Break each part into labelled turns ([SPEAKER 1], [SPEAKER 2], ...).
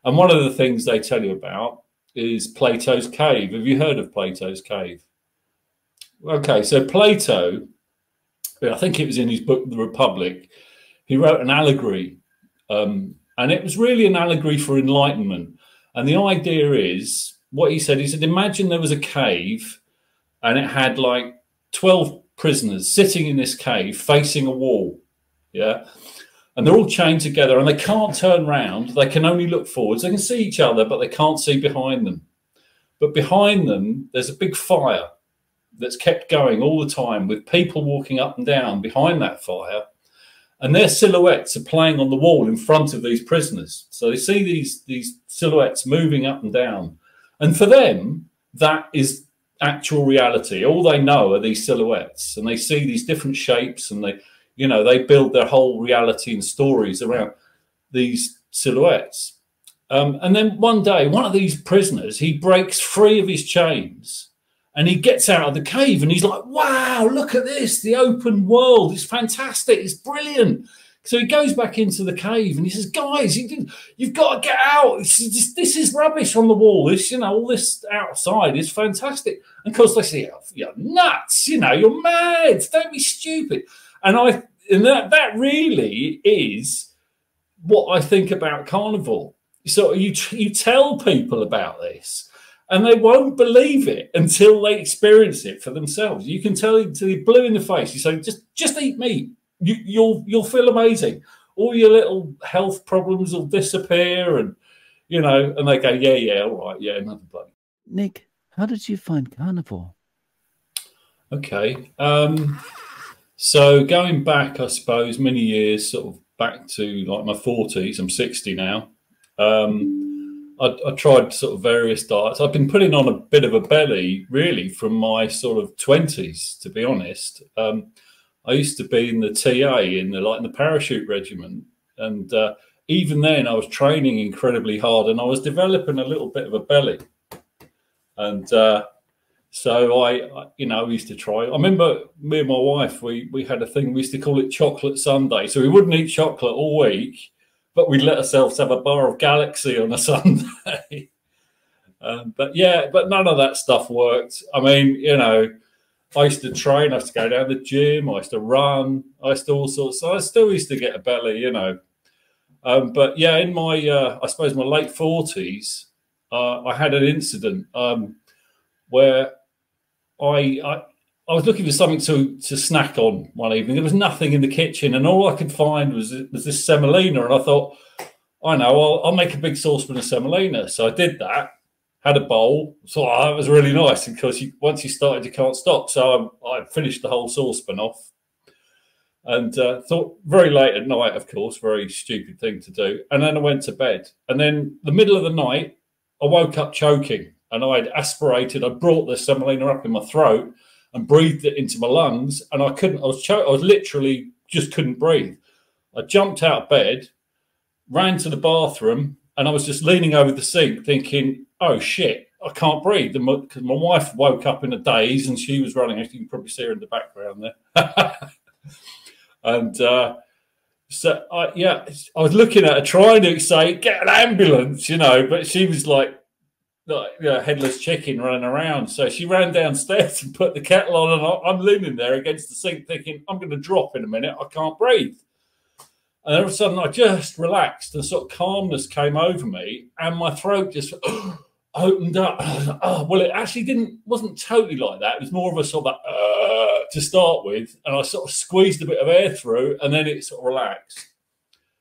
[SPEAKER 1] And one of the things they tell you about is Plato's Cave. Have you heard of Plato's Cave? Okay, so Plato, I think it was in his book, The Republic, he wrote an allegory. And it was really an allegory for enlightenment. And the idea is, what he said, imagine there was a cave and it had like 12 prisoners sitting in this cave facing a wall. Yeah. And they're all chained together and they can't turn round. They can only look forwards. They can see each other, but they can't see behind them. But behind them, there's a big fire that's kept going all the time with people walking up and down behind that fire. And their silhouettes are playing on the wall in front of these prisoners. So they see these silhouettes moving up and down. And for them, that is actual reality. All they know are these silhouettes, and they see these different shapes, and they build their whole reality and stories around these silhouettes. And then one day, one of these prisoners, he breaks free of his chains and he gets out of the cave and he's like, wow, look at this, the open world. It's fantastic. It's brilliant. So he goes back into the cave and he says, guys, you've got to get out. This is rubbish on the wall. All this outside is fantastic. And of course they say, oh, you're nuts. You're mad. Don't be stupid. And that really is what I think about carnivore. So you tell people about this and they won't believe it until they experience it for themselves. You can tell it to the blue in the face. You say, just eat meat. You'll feel amazing. All your little health problems will disappear, and and they go, yeah, all right, yeah, another bloke.
[SPEAKER 2] Nick, how did you find carnivore?
[SPEAKER 1] Okay, so going back, I suppose, many years, sort of back to like my 40s. I'm 60 now. I tried sort of various diets. I've been putting on a bit of a belly, really, from my sort of 20s, to be honest. I used to be in the TA, in the parachute regiment, and even then I was training incredibly hard, and I was developing a little bit of a belly. And so I used to try. I remember me and my wife, we had a thing. We used to call it Chocolate Sunday. So we wouldn't eat chocolate all week, but we'd let ourselves have a bar of Galaxy on a Sunday. But none of that stuff worked. I mean, I used to train, I used to go down to the gym, I used to run, I used to all sorts. So I still used to get a belly, But yeah, in my, I suppose my late 40s, I had an incident where I was looking for something to snack on one evening. There was nothing in the kitchen, and all I could find was this semolina. And I thought, I know, I'll make a big saucepan of semolina. So I did that. Had a bowl, so that was really nice because once you started, you can't stop. So I finished the whole saucepan off, and thought very late at night, of course, very stupid thing to do. And then I went to bed, and then the middle of the night, I woke up choking, and I'd aspirated. I brought the semolina up in my throat and breathed it into my lungs, and I couldn't. I was literally just couldn't breathe. I jumped out of bed, ran to the bathroom, and I was just leaning over the sink, thinking, oh shit, I can't breathe. Because my wife woke up in a daze and she was running. You can probably see her in the background there. And so I was looking at her trying to say, get an ambulance, but she was like headless chicken running around. So she ran downstairs and put the kettle on, and I'm leaning there against the sink thinking, I'm going to drop in a minute. I can't breathe. And all of a sudden I just relaxed and sort of calmness came over me, and my throat just opened up. And I was like, oh, well, it actually wasn't totally like that. It was more of a sort of to start with. And I sort of squeezed a bit of air through, and then it sort of relaxed.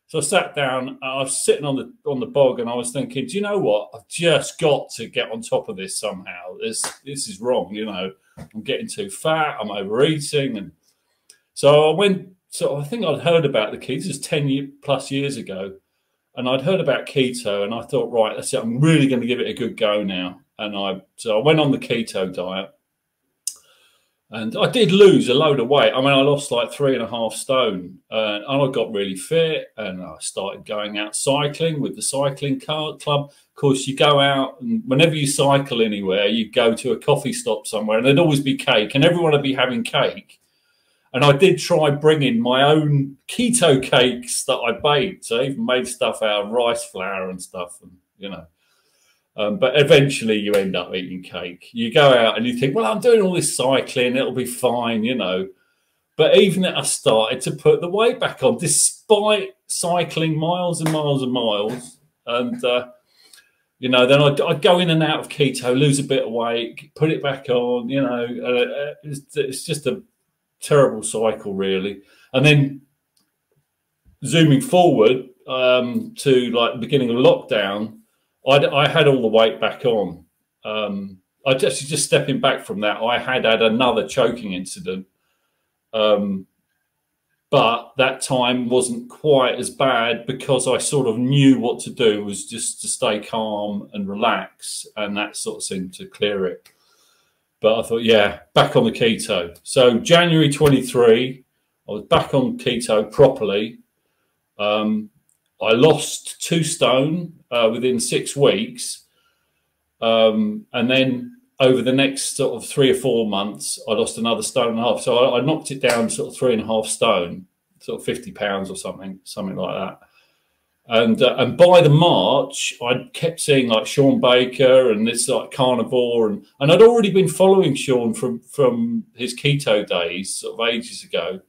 [SPEAKER 1] So I sat down, and I was sitting on the bog, and I was thinking, do you know what? I've just got to get on top of this somehow. This is wrong, I'm getting too fat, I'm overeating. And so I went, I think I'd heard about the keto. This is 10 plus years ago. And I'd heard about keto, and I thought, right, that's it. I'm really going to give it a good go now. And so I went on the keto diet, and I did lose a load of weight. I mean, I lost like 3.5 stone, and I got really fit, and I started going out cycling with the cycling club. Of course, you go out, and whenever you cycle anywhere, you go to a coffee stop somewhere, and there'd always be cake, and everyone would be having cake. And I did try bringing my own keto cakes that I baked. So I even made stuff out of rice flour and stuff. And you know. But eventually you end up eating cake. You go out and you think, well, I'm doing all this cycling, it'll be fine, you know. But even I started to put the weight back on, despite cycling miles and miles and miles. And, you know, then I'd go in and out of keto, lose a bit of weight, put it back on, you know. It's just a terrible cycle, really. And then zooming forward to like the beginning of lockdown, I had all the weight back on. I just stepping back from that, I had another choking incident. But that time wasn't quite as bad because I sort of knew what to do, was just to stay calm and relax, and that sort of seemed to clear it. But I thought, yeah, back on the keto. So January 23, I was back on keto properly. I lost 2 stone within 6 weeks. And then over the next sort of 3 or 4 months, I lost another 1.5 stone. So I knocked it down sort of 3.5 stone, sort of 50 pounds or something like that. And by the March, I kept seeing like Sean Baker and this like carnivore, and I'd already been following Sean from his keto days, sort of ages ago.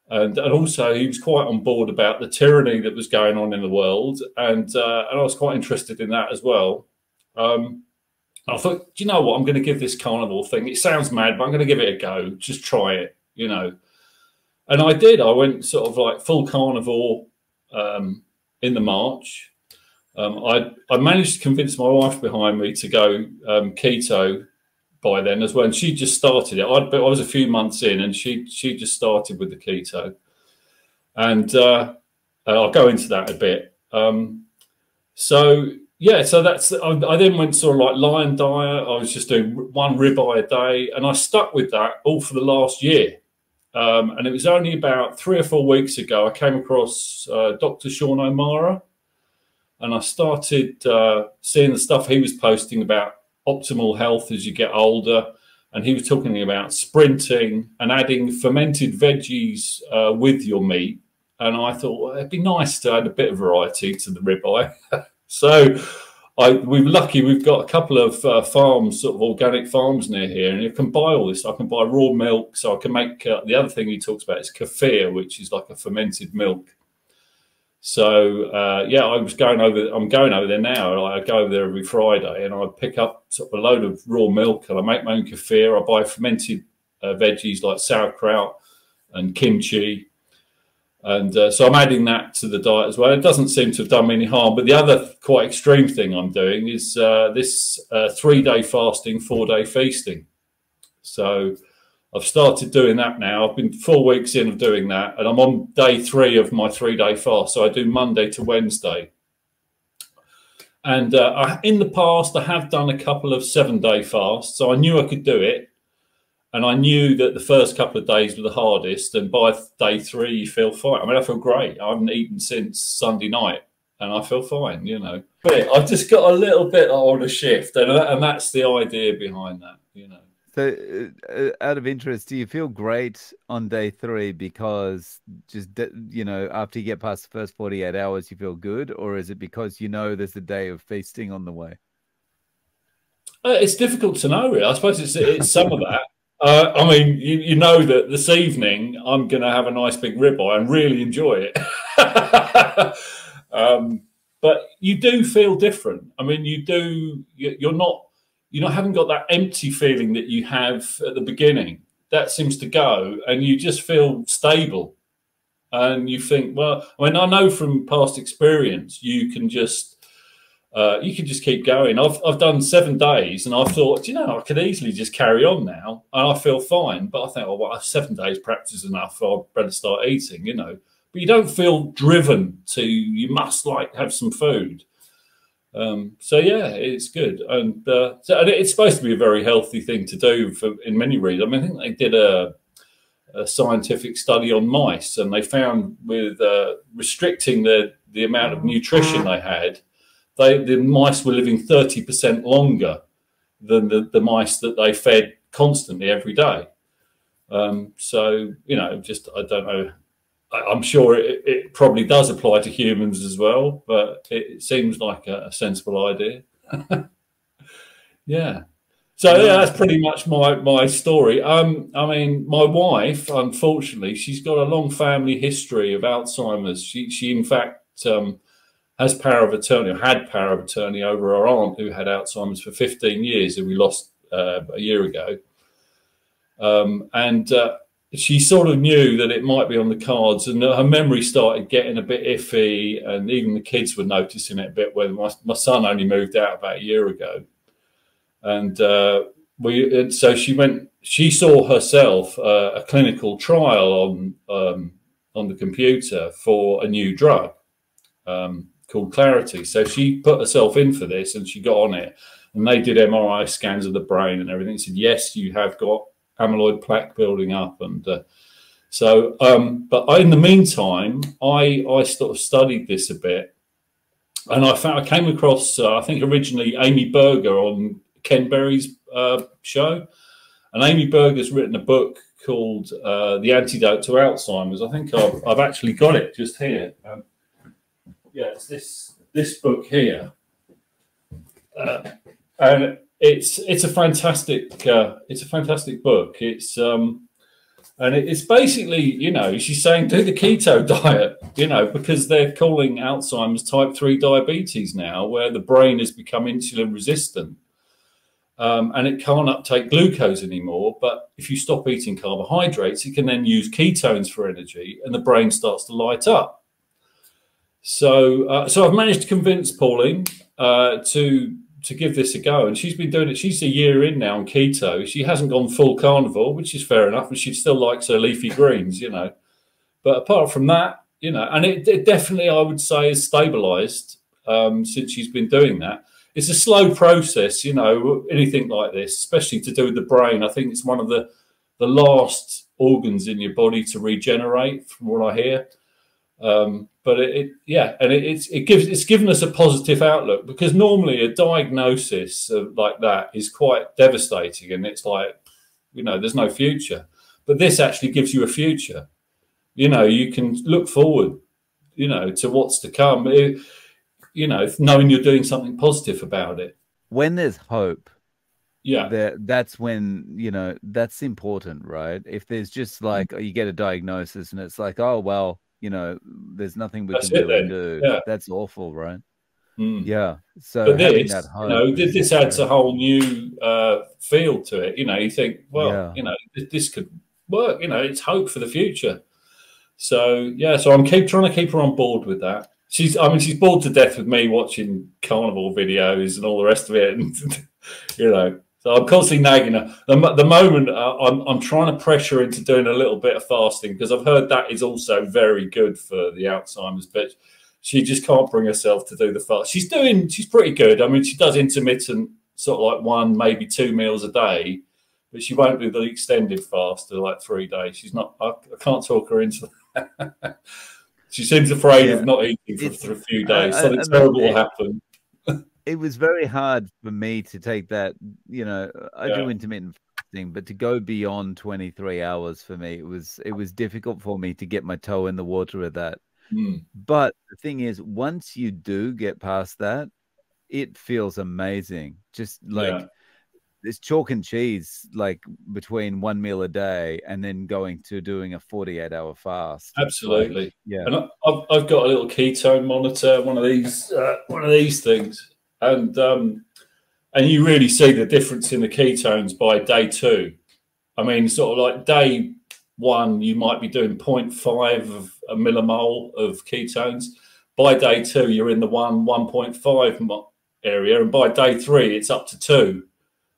[SPEAKER 1] And also he was quite on board about the tyranny that was going on in the world, and I was quite interested in that as well. I thought, do you know what? I'm going to give this carnivore thing. It sounds mad, but I'm going to give it a go. Just try it, you know. And I did. I went sort of like full carnivore in the March. I managed to convince my wife behind me to go keto by then as well. And she just started it. I was a few months in, and she just started with the keto. And I'll go into that a bit. So yeah, so that's, I then went sort of like lion diet. I was just doing 1 ribeye a day, and I stuck with that all for the last year. And it was only about 3 or 4 weeks ago I came across Dr. Sean O'Mara, and I started seeing the stuff he was posting about optimal health as you get older. And he was talking about sprinting and adding fermented veggies with your meat. And I thought, well, it'd be nice to add a bit of variety to the ribeye. So we're lucky we've got a couple of farms, sort of organic farms near here, and you can buy all this. I can buy raw milk, so I can make the other thing he talks about is kefir, which is like a fermented milk. So yeah, I'm going over there now. I go over there every Friday, and I pick up sort of a load of raw milk, and I make my own kefir. I buy fermented veggies like sauerkraut and kimchi. And so I'm adding that to the diet as well. It doesn't seem to have done me any harm. But the other quite extreme thing I'm doing is this 3-day fasting, 4-day feasting. So I've started doing that now. I've been 4 weeks in of doing that, and I'm on day 3 of my 3-day fast. So I do Monday to Wednesday. And in the past, I have done a couple of 7-day fasts. So I knew I could do it. And I knew that the first couple of days were the hardest, and by day 3, you feel fine. I mean, I feel great. I haven't eaten since Sunday night, and I feel fine, you know. But I've just got a little bit on a shift, and that's the idea behind that, you know.
[SPEAKER 3] So, out of interest, do you feel great on day 3 because just, you know, after you get past the first 48 hours, you feel good? Or is it because you know there's a day of feasting on the way?
[SPEAKER 1] It's difficult to know, really. I suppose it's some of that. I mean, you know that this evening I'm going to have a nice big ribeye and really enjoy it. But you do feel different. I mean, you're not haven't got that empty feeling that you have at the beginning. That seems to go, and you just feel stable. And you think, well, I mean, I know from past experience, you can just keep going. I've done 7 days, and I thought, you know, I could easily just carry on now, and I feel fine. But I think, oh, well, 7 days perhaps is enough. I'll better start eating, you know. But you don't feel driven to, you must like have some food. So yeah, it's good, and it's supposed to be a very healthy thing to do in many reasons. I mean, I think they did a scientific study on mice, and they found with restricting the amount of nutrition they had, the mice were living 30% longer than the mice that they fed constantly every day. So, you know, just, I don't know. I'm sure it probably does apply to humans as well, but it seems like a sensible idea. Yeah. So yeah, that's pretty much my story. I mean, my wife, unfortunately, she's got a long family history of Alzheimer's. She in fact has power of attorney, or had power of attorney over her aunt who had Alzheimer's for 15 years, and we lost a year ago. And she sort of knew that it might be on the cards, and her memory started getting a bit iffy, and even the kids were noticing it a bit when my son only moved out about a year ago. And so she saw herself a clinical trial on the computer for a new drug called Clarity. So she put herself in for this, and she got on it, and they did MRI scans of the brain and everything. Said, yes, you have got amyloid plaque building up. And but in the meantime, I sort of studied this a bit, and I came across I think originally Amy Berger on Ken Berry's show, and Amy Berger's written a book called The Antidote to Alzheimer's. I think I've actually got it just here. Yeah, it's this book here, and it's a fantastic book. It's and it's basically, you know, she's saying do the keto diet, you know, because they're calling Alzheimer's type 3 diabetes now, where the brain has become insulin resistant. And it can't uptake glucose anymore. But if you stop eating carbohydrates, it can then use ketones for energy, and the brain starts to light up. So I've managed to convince Pauline to give this a go, and she's been doing it. She's a year in now on keto. She hasn't gone full carnivore, which is fair enough, and she still likes her leafy greens, you know. But apart from that, you know, and it definitely, I would say, is stabilized since she's been doing that. It's a slow process, you know, anything like this, especially to do with the brain. I think it's one of the last organs in your body to regenerate, from what I hear. But it's given us a positive outlook, because normally a diagnosis like that is quite devastating, and it's like, you know, there's no future. But this actually gives you a future. You know, you can look forward, you know, to what's to come. You know, knowing you're doing something positive about it.
[SPEAKER 3] When there's hope,
[SPEAKER 1] yeah,
[SPEAKER 3] that's when, you know, that's important, right? If there's just like, you get a diagnosis and it's like, oh, well, you know, there's nothing we can really do. Yeah. That's awful, right? Yeah. So
[SPEAKER 1] but
[SPEAKER 3] having
[SPEAKER 1] this,
[SPEAKER 3] that hope,
[SPEAKER 1] you know, this adds a whole new feel to it. You know, you think, well,
[SPEAKER 3] yeah,
[SPEAKER 1] you know, this could work. You know, it's hope for the future. So yeah, so I'm trying to keep her on board with that. She's bored to death with me watching carnivore videos and all the rest of it, and you know. So I'm constantly nagging her. The moment I'm trying to pressure into doing a little bit of fasting, because I've heard that is also very good for the Alzheimer's, but she just can't bring herself to do the fast. She's pretty good. I mean, she does intermittent, sort of like 1, maybe 2 meals a day, but she won't do the extended fast of like 3 days. She's not. I can't talk her into that. She seems afraid of not eating for a few days. Something terrible will happen.
[SPEAKER 3] It was very hard for me to take that, you know, I do intermittent fasting, but to go beyond 23 hours for me, it was difficult for me to get my toe in the water with that. But the thing is, once you do get past that, it feels amazing. Just like it's chalk and cheese, like between 1 meal a day and then going to doing a 48-hour fast.
[SPEAKER 1] Absolutely.
[SPEAKER 3] Like, yeah.
[SPEAKER 1] And I've got a little ketone monitor, one of these things. And you really see the difference in the ketones by day 2. I mean, sort of like day 1, you might be doing 0.5 of a millimole of ketones. By day 2, you're in the 1.5 area, and by day 3, it's up to 2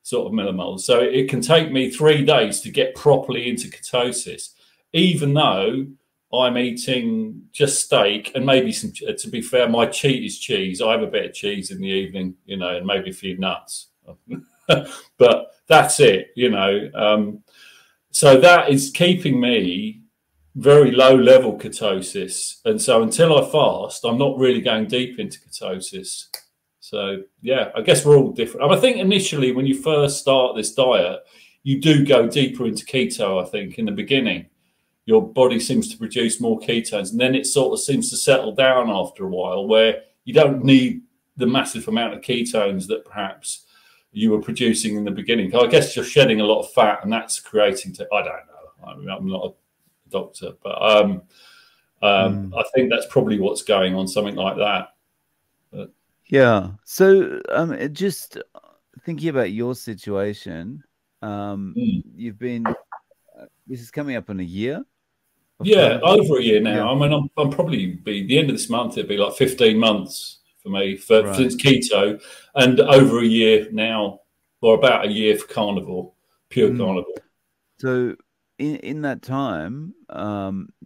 [SPEAKER 1] sort of millimoles. So it can take me 3 days to get properly into ketosis, even though I'm eating just steak and maybe some, to be fair, my cheat is cheese. I have a bit of cheese in the evening, you know, and maybe a few nuts. But that's it, you know. So that is keeping me very low level ketosis. And so until I fast, I'm not really going deep into ketosis. So, yeah, I guess we're all different. I think initially when you first start this diet, you do go deeper into keto, I think, in the beginning. your body seems to produce more ketones, and then it sort of seems to settle down after a while, where you don't need the massive amount of ketones that perhaps you were producing in the beginning. I guess you're shedding a lot of fat, and that's creating. I don't know. I mean, I'm not a doctor, but I think that's probably what's going on, something like that. But,
[SPEAKER 3] yeah. So just thinking about your situation, you've been. This is coming up on a year.
[SPEAKER 1] Yeah, over a year now.
[SPEAKER 3] Yeah.
[SPEAKER 1] I mean, I'm probably be the end of this month. It'd be like 15 months for me since keto, and over a year now, or about a year for carnivore, pure carnivore.
[SPEAKER 3] So in that time,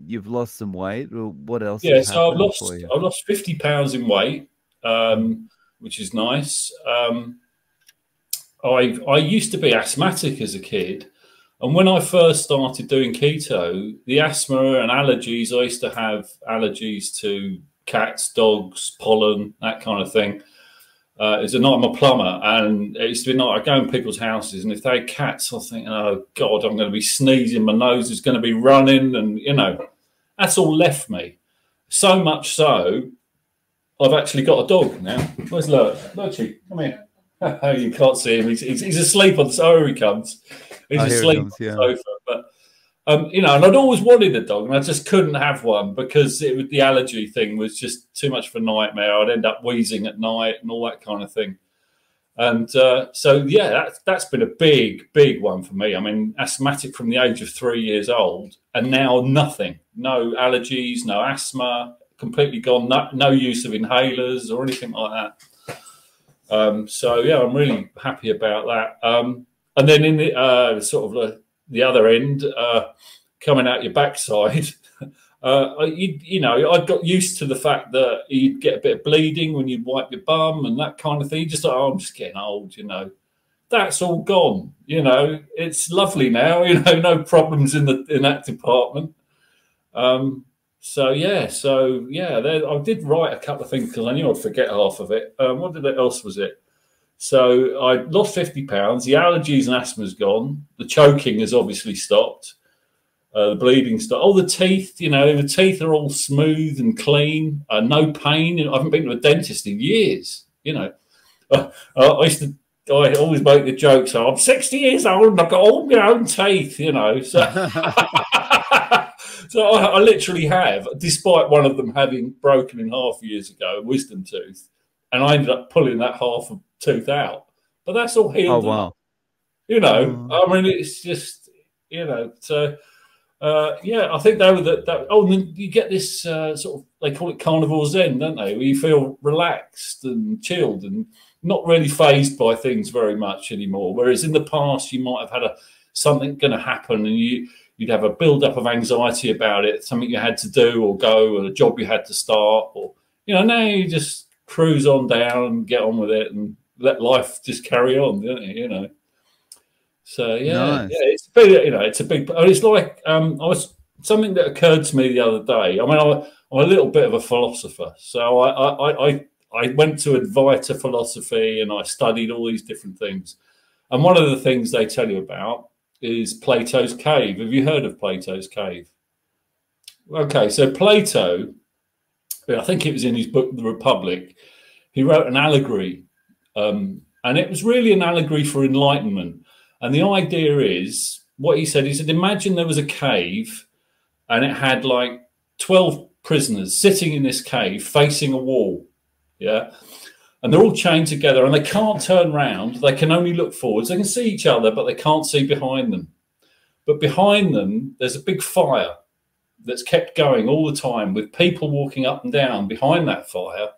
[SPEAKER 3] you've lost some weight. What else?
[SPEAKER 1] Yeah, so I've lost 50 pounds in weight, which is nice. I used to be asthmatic as a kid. And when I first started doing keto, the asthma and allergies, I used to have allergies to cats, dogs, pollen, that kind of thing. It's a night I'm a plumber, and it used to be night I go in people's houses, and if they had cats, I think, oh God, I'm going to be sneezing, my nose is going to be running, and that's all left me. So much so, I've actually got a dog now. Where's Lurchy? Come here. You can't see him. He's asleep on the sofa. Here he comes. He's asleep on the sofa. But and I'd always wanted a dog, and I just couldn't have one because the allergy thing was just too much of a nightmare. I'd end up wheezing at night and all that kind of thing. And so yeah, that's been a big one for me. I mean, asthmatic from the age of 3 years old, and now nothing. No allergies, no asthma, completely gone. No use of inhalers or anything like that. So yeah, I'm really happy about that. And then in the sort of the other end, coming out your backside, I got used to the fact that you'd get a bit of bleeding when you'd wipe your bum and that kind of thing. You just thought, oh, I'm just getting old, That's all gone. It's lovely now. No problems in that department. So yeah, I did write a couple of things because I knew I'd forget half of it. What else was it? So I lost 50 pounds. The allergies and asthma's gone. The choking has obviously stopped. The bleeding stopped. Oh, the teeth, the teeth are all smooth and clean. No pain. I haven't been to a dentist in years. I always make the joke. So I'm 60 years old and I've got all my own teeth. So. So I literally have, despite one of them having broken in half years ago, a wisdom tooth, and I ended up pulling that half of tooth out. But that's all healed.
[SPEAKER 3] Oh, wow.
[SPEAKER 1] I mean, it's just, so, yeah, I think they were that. Oh, and then you get this sort of, they call it carnivore zen, don't they? Where you feel relaxed and chilled and not really fazed by things very much anymore. Whereas in the past, you might have had something going to happen and you'd have a build-up of anxiety about it, something you had to do or go, or a job you had to start, or now you just cruise on down and get on with it and let life just carry on, don't you? So yeah,
[SPEAKER 3] nice.
[SPEAKER 1] Yeah, it's a big, it's a big. It's like something that occurred to me the other day. I mean, I'm a little bit of a philosopher, so I went to Advaita philosophy and I studied all these different things. And one of the things they tell you about is Plato's Cave. Have you heard of Plato's Cave? Okay, so Plato, I think it was in his book, The Republic, he wrote an allegory. And it was really an allegory for enlightenment. And the idea is, what he said, imagine there was a cave and it had like 12 prisoners sitting in this cave facing a wall. Yeah. And they're all chained together and they can't turn round. They can only look forwards. They can see each other, but they can't see behind them. But behind them, there's a big fire that's kept going all the time with people walking up and down behind that fire.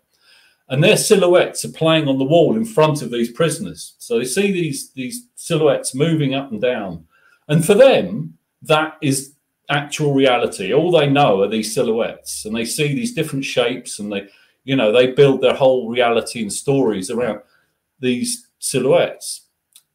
[SPEAKER 1] And their silhouettes are playing on the wall in front of these prisoners. So they see these silhouettes moving up and down. And for them, that is actual reality. All they know are these silhouettes. And they see these different shapes and they build their whole reality and stories around these silhouettes.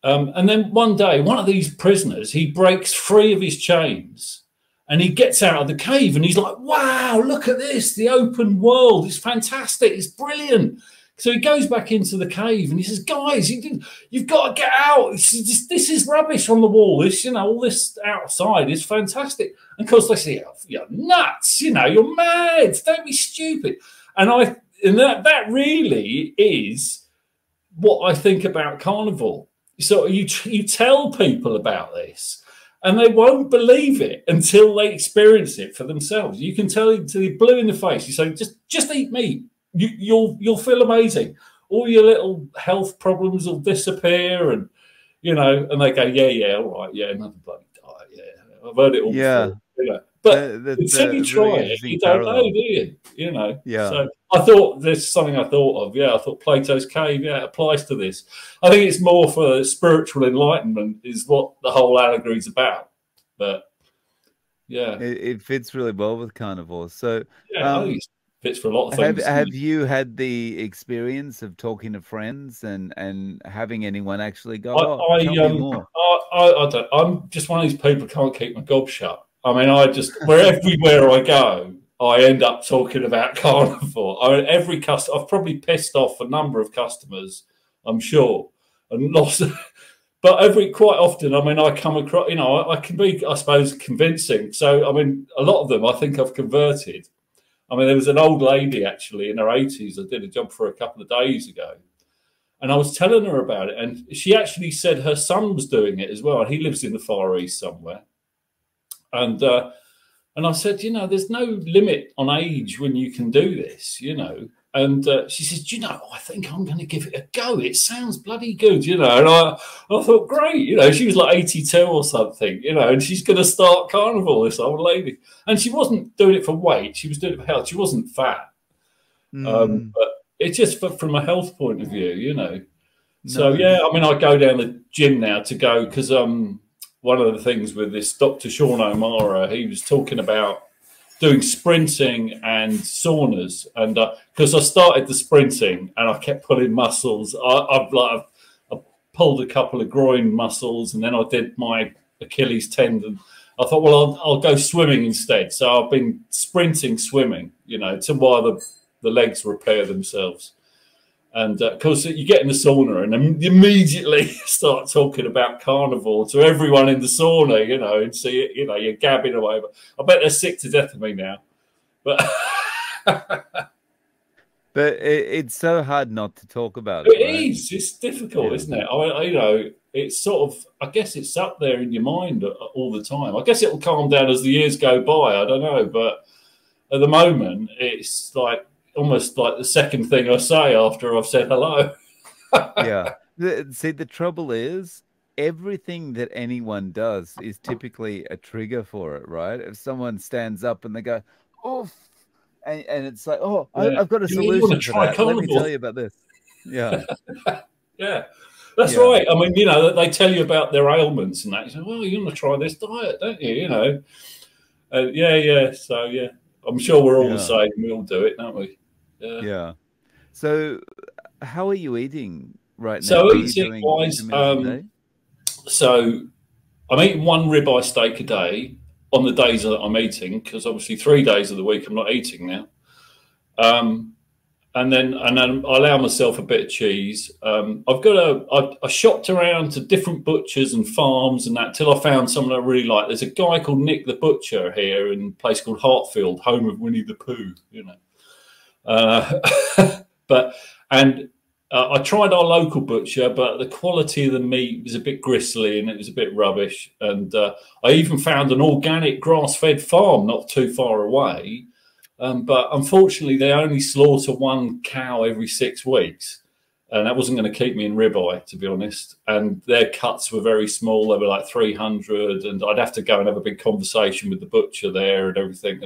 [SPEAKER 1] And then one day, one of these prisoners, he breaks free of his chains and he gets out of the cave and he's like, wow, look at this. The open world is fantastic. It's brilliant. So he goes back into the cave and he says, guys, you've got to get out. This is rubbish on the wall. This, all this outside is fantastic. And of course they say, oh, you're nuts, you're mad. Don't be stupid. And that really is what I think about carnivore. So you tell people about this and they won't believe it until they experience it for themselves. You can tell it to the blue in the face. You say, just eat meat. You'll feel amazing. All your little health problems will disappear, and and they go, yeah, all right, yeah, another bloody diet, yeah. I've heard it all before, But until you try it, you don't know, do you?
[SPEAKER 3] Yeah.
[SPEAKER 1] So I thought there's something I thought of. Yeah, I thought Plato's Cave. Yeah, it applies to this. I think it's more for spiritual enlightenment, is what the whole allegory is about. But yeah,
[SPEAKER 3] it fits really well with carnivore. So
[SPEAKER 1] yeah, fits for a lot of things.
[SPEAKER 3] Have you had the experience of talking to friends and having anyone actually go, tell me more?
[SPEAKER 1] I don't. I'm just one of these people who can't keep my gob shut. I mean, everywhere I go, I end up talking about carnivore. Every customer, I've probably pissed off a number of customers, I'm sure, and lost. But quite often, I mean, I come across, I can be, I suppose, convincing. So, I mean, a lot of them, I think I've converted. I mean, there was an old lady actually in her 80s. I did a job for her a couple of days ago, and I was telling her about it, and she actually said her son was doing it as well. He lives in the Far East somewhere, and I said, there's no limit on age when you can do this, And she says, I think I'm going to give it a go. It sounds bloody good, And I thought, great, she was like 82 or something, and she's going to start carnivore, this old lady. And she wasn't doing it for weight. She was doing it for health. She wasn't fat. But it's just from a health point of view, So, yeah, I mean, I go down the gym now to go because one of the things with this Dr. Sean O'Mara, he was talking about doing sprinting and saunas, and because I started the sprinting and I kept pulling muscles, I pulled a couple of groin muscles, and then I did my Achilles tendon. I thought, well, I'll go swimming instead. So I've been swimming, to while the legs repair themselves. And of course, you get in the sauna and immediately start talking about carnivore to everyone in the sauna, and see, you're gabbing away. But I bet they're sick to death of me now. But
[SPEAKER 3] it's so hard not to talk about it.
[SPEAKER 1] It is. It's difficult, isn't it? It's sort of, I guess it's up there in your mind all the time. I guess it'll calm down as the years go by. I don't know. But at the moment, it's like, almost like the second thing I say after I've said hello.
[SPEAKER 3] Yeah. See, the trouble is everything that anyone does is typically a trigger for it, right? If someone stands up and they go, oh, and it's like, oh, yeah. I've got a solution for that. Let me tell you about this. Yeah.
[SPEAKER 1] Yeah. That's right. I mean, they tell you about their ailments and that. You say, well, you want to try this diet, don't you? Yeah. So, yeah, I'm sure we're all the same. We all do it, don't we?
[SPEAKER 3] Yeah. So how are you eating right now?
[SPEAKER 1] So eating wise, so I'm eating one ribeye steak a day on the days that I'm eating, because obviously 3 days of the week I'm not eating now. And then I allow myself a bit of cheese. I shopped around to different butchers and farms and that till I found someone I really like. There's a guy called Nick the Butcher here in a place called Hartfield, home of Winnie the Pooh, I tried our local butcher, but the quality of the meat was a bit gristly and it was a bit rubbish. And I even found an organic grass-fed farm not too far away, but unfortunately they only slaughter one cow every 6 weeks, and that wasn't going to keep me in ribeye, to be honest. And their cuts were very small; they were like 300, and I'd have to go and have a big conversation with the butcher there and everything.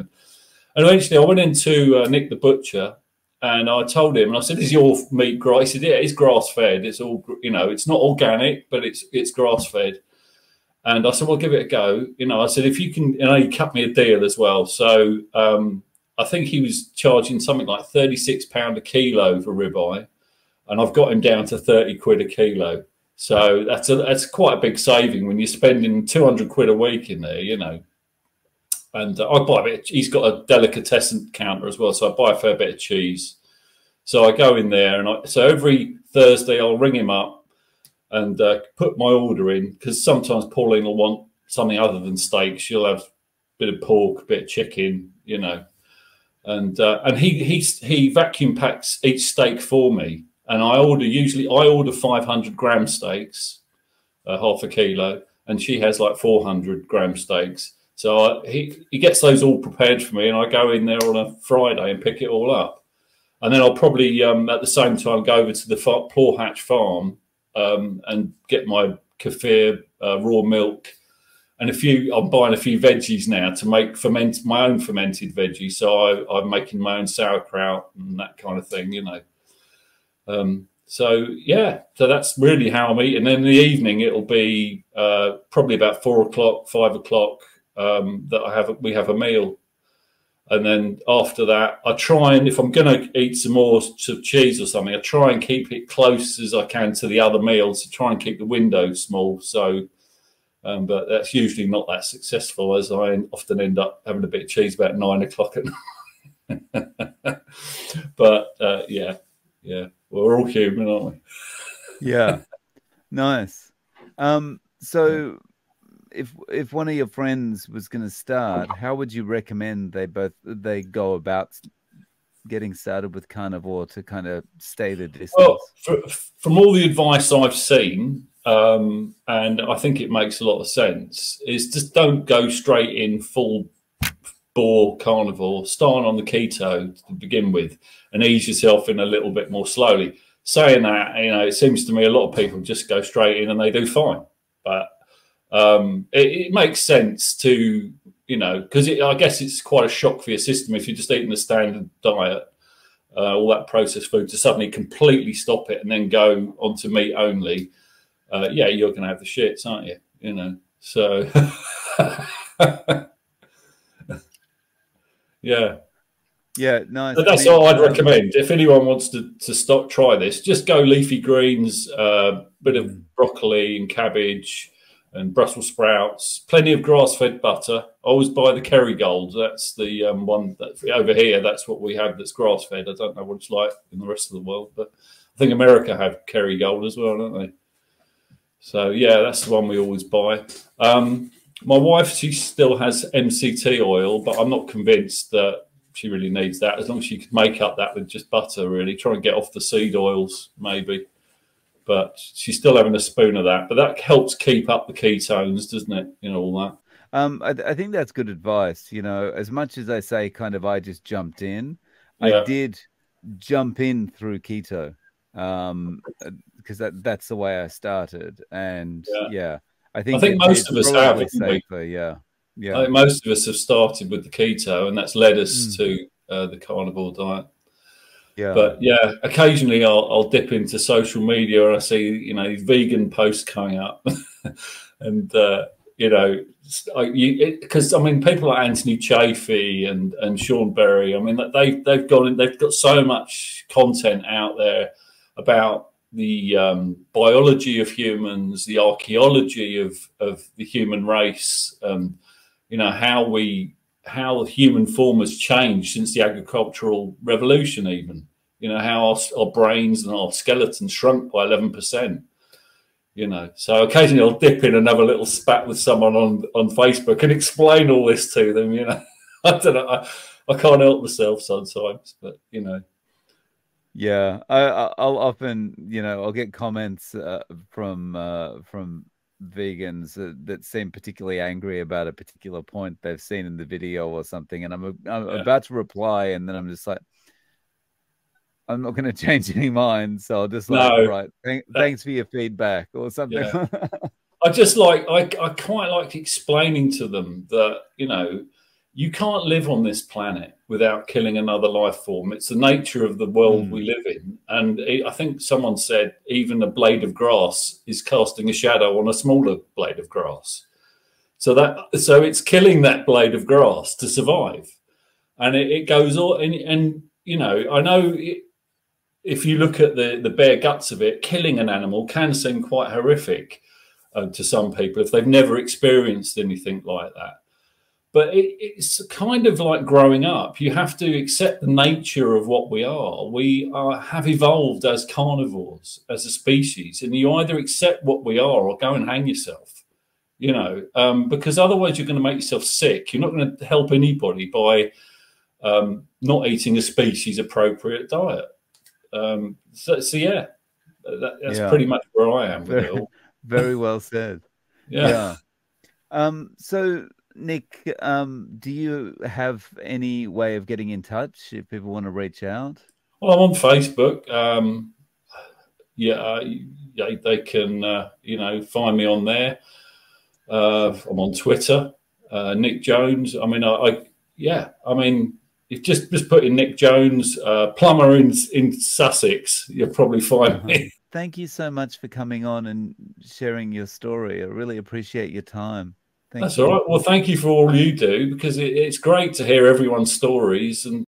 [SPEAKER 1] And eventually I went into Nick the Butcher and I told him, and I said, is your meat grass? He said, yeah, it's grass-fed. It's all, it's not organic, but it's grass-fed. And I said, well, give it a go. I said, if you can, he cut me a deal as well. So I think he was charging something like £36 a kilo for ribeye, and I've got him down to 30 quid a kilo. So that's quite a big saving when you're spending 200 quid a week in there, And I buy a bit. He's got a delicatessen counter as well, so I buy a fair bit of cheese. So I go in there, and so every Thursday I'll ring him up and put my order in, because sometimes Pauline will want something other than steak. She'll have a bit of pork, a bit of chicken, you know, and he vacuum packs each steak for me, and I order 500-gram steaks, half a kilo, and she has like 400-gram steaks. So he gets those all prepared for me, and I go in there on a Friday and pick it all up. And then I'll probably at the same time go over to the Plorhatch farm and get my kefir, raw milk, and I'm buying a few veggies now to make my own fermented veggies. So I'm making my own sauerkraut and that kind of thing, you know. So yeah, so that's really how I'm eating. And then in the evening it'll be probably about 4 o'clock, 5 o'clock that we have a meal. And then after that, I try, and if I'm going to eat some more sort of cheese or something, I try and keep it close as I can to the other meals, to try and keep the window small. So, but that's usually not that successful, as I often end up having a bit of cheese about 9 o'clock at night. But yeah, we're all human, aren't we?
[SPEAKER 3] Yeah, nice. So if one of your friends was going to start, how would you recommend they go about getting started with carnivore to kind of stay the distance?
[SPEAKER 1] Well, from all the advice I've seen, and I think it makes a lot of sense, is just don't go straight in full bore carnivore. Start on the keto to begin with and ease yourself in a little bit more slowly. Saying that, you know, it seems to me a lot of people just go straight in and they do fine. But it makes sense to, you know, because I guess it's quite a shock for your system if you're just eating the standard diet, all that processed food, to suddenly completely stop it and then go onto meat only. Yeah, you're going to have the shits, aren't you? You know, so yeah.
[SPEAKER 3] Yeah, nice.
[SPEAKER 1] But that's all I'd recommend. If anyone wants to try this, just go leafy greens, bit of broccoli and cabbage and Brussels sprouts, plenty of grass-fed butter. I always buy the Kerrygold. That's the one that over here. That's what we have. That's grass-fed. I don't know what it's like in the rest of the world, but I think America have Kerrygold as well, don't they? So yeah, that's the one we always buy. My wife, she still has MCT oil, but I'm not convinced that she really needs that. As long as she could make up that with just butter, really. Try and get off the seed oils, maybe. But she's still having a spoon of that. But that helps keep up the ketones, doesn't it? You know, all that.
[SPEAKER 3] I think that's good advice. You know, as much as I say kind of I just jumped in,
[SPEAKER 1] Yeah.
[SPEAKER 3] I did jump in through keto because that's the way I started. And yeah, I think
[SPEAKER 1] most of us have,
[SPEAKER 3] safer. Yeah.
[SPEAKER 1] I think most of us have started with the keto, and that's led us to the carnivore diet.
[SPEAKER 3] Yeah.
[SPEAKER 1] But yeah, occasionally I'll dip into social media and I see, you know, vegan posts coming up, and you know, because I mean, people like Anthony Chaffee and Sean Berry, I mean, they've got so much content out there about the biology of humans, the archaeology of the human race, you know, how the human form has changed since the agricultural revolution, even, you know, how our brains and our skeletons shrunk by 11%, you know. So occasionally I'll dip in and have a little spat with someone on Facebook and explain all this to them, you know. I don't know, I can't help myself sometimes, but, you know.
[SPEAKER 3] Yeah, I'll often, you know, I'll get comments from vegans that seem particularly angry about a particular point they've seen in the video or something, and I'm about to reply, and then I'm just like, I'm not going to change any minds, so I'll just right, thanks for your feedback or something.
[SPEAKER 1] Yeah. I quite like explaining to them that, you know, you can't live on this planet without killing another life form. It's the nature of the world we live in. And I think someone said even a blade of grass is casting a shadow on a smaller blade of grass. So it's killing that blade of grass to survive. And it goes on. And you know, I know if you look at the bare guts of it, killing an animal can seem quite horrific to some people if they've never experienced anything like that. but it's kind of like growing up. You have to accept the nature of what we are. Have evolved as carnivores, as a species, and you either accept what we are or go and hang yourself, you know, because otherwise you're going to make yourself sick. You're not going to help anybody by not eating a species appropriate diet. So yeah, that's pretty much where I am with it all.
[SPEAKER 3] Very well said.
[SPEAKER 1] Yeah.
[SPEAKER 3] So Nick, do you have any way of getting in touch if people want to reach out?
[SPEAKER 1] Well, I'm on Facebook. They can, you know, find me on there. I'm on Twitter, Nick Jones. I mean, I mean, if just put in Nick Jones, plumber in Sussex, you'll probably find me.
[SPEAKER 3] Thank you so much for coming on and sharing your story. I really appreciate your time.
[SPEAKER 1] That's all right. Well, thank you for all you do, because it's great to hear everyone's stories, and